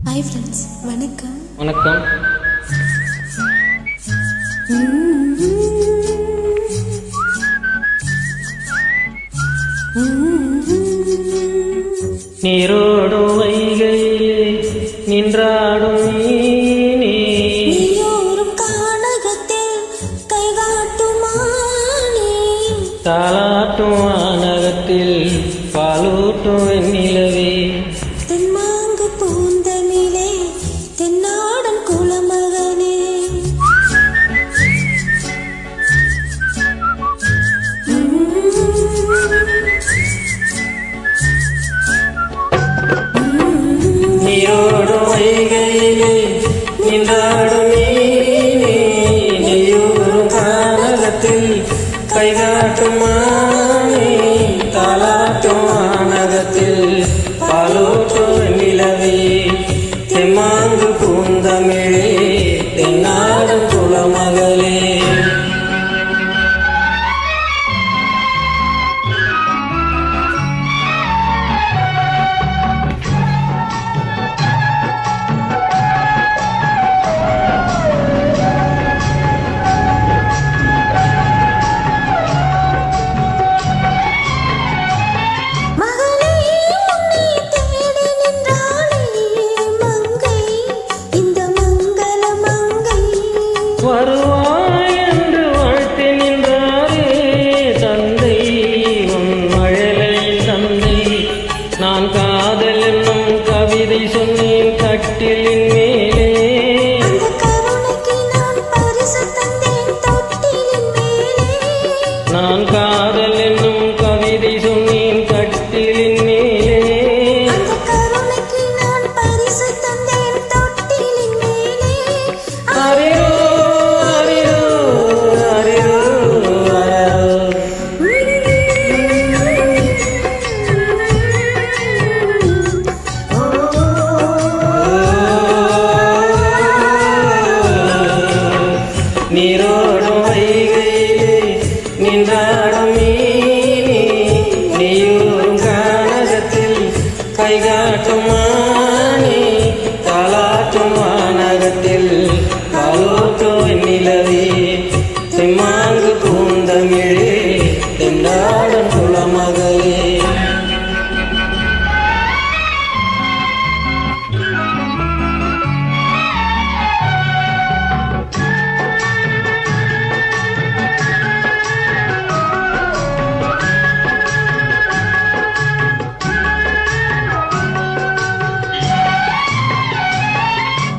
Hi friends, வணக்கம். வணக்கம். நீரோடும் வைகையிலே நின்றாடும் நீயோரும் கானகத்தில் கைகாட்டுமானே, தாலாட்டும் வானகத்தில் பாலூட்டும் வெண்ணிலவே, தென்மாங்கு பூந்தமிழே தென்னாடன் குலமகனே. நீரோடும் வைகையிலே நின்றாடும் நீயோரும் கானகத்தில் கைகாட்டும் தாலாட்டும் வானகத்தில் பாலூட்டும் வெண்ணிலவே, தெம்மாங்கு பூந்தமிழே தென்னாடும் குலமகளே. மகளே, உன்னை தேடி நின்றாளே மங்கை, இந்த மங்கள மங்கை. வருவாய் என்று வாழ்த்தி நின்றாரே தந்தை, உன் மழலையின் தந்தை. நான் காதல் என்னும் கவிதை சொன்னேன் கட்டிலின் மேலே, அந்த கருணைக்கு நான் பரிசு தந்தேன் தொட்டிலின் மேலே. நான் காதல் என்னும் கவிதை சொன்னேன் கட்டிலின் மேலே. அந்த கருணைக்கு நான் பரிசு தந்தேன் தொட்டிலின் மேலே. அரிரோ அரிரோ அரிரோ அரரோ. நீரோடும் வைகையிலே நின்றாடும் நீயோரும் கானகத்தில் கைகாட்டும் தாலாட்டும் வானகத்தில் பாலூட்டும் வெண்ணிலவே, தெம்மாங்கு பூந்தமிழே தென்னாடும் குலமகளே.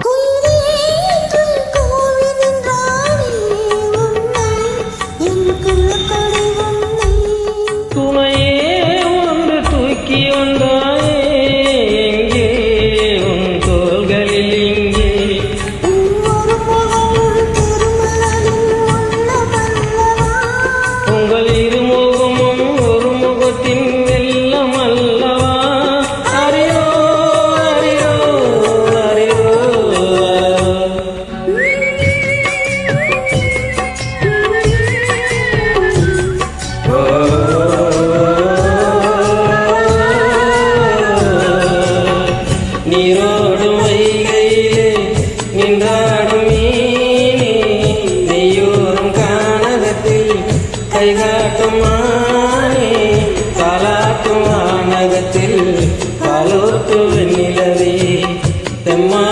குயிலேற்று கூவி நின்றானே உன்னை, என் குலக்கொடி உன்னை. துணையே ஒன்று தூக்கி வந்தாயே எங்கே, உன் தோள்களில் இங்கே. இன்னொரு முகமுள் திருமலனின் உள்ளமல்லவா. உங்கள் இருமுகமும் ஒரு முகத்தின் வெள்ளம் அல்லவா. அரியோ அரியோ அரியோ நீரோடும் வைகையிலே நின்றாடும் நீயோரும் கானகத்தில் கைகாட்டும் தாலாட்டும் வானகத்தில் பாலூட்டும் வெண்ணிலவே, தெம்மா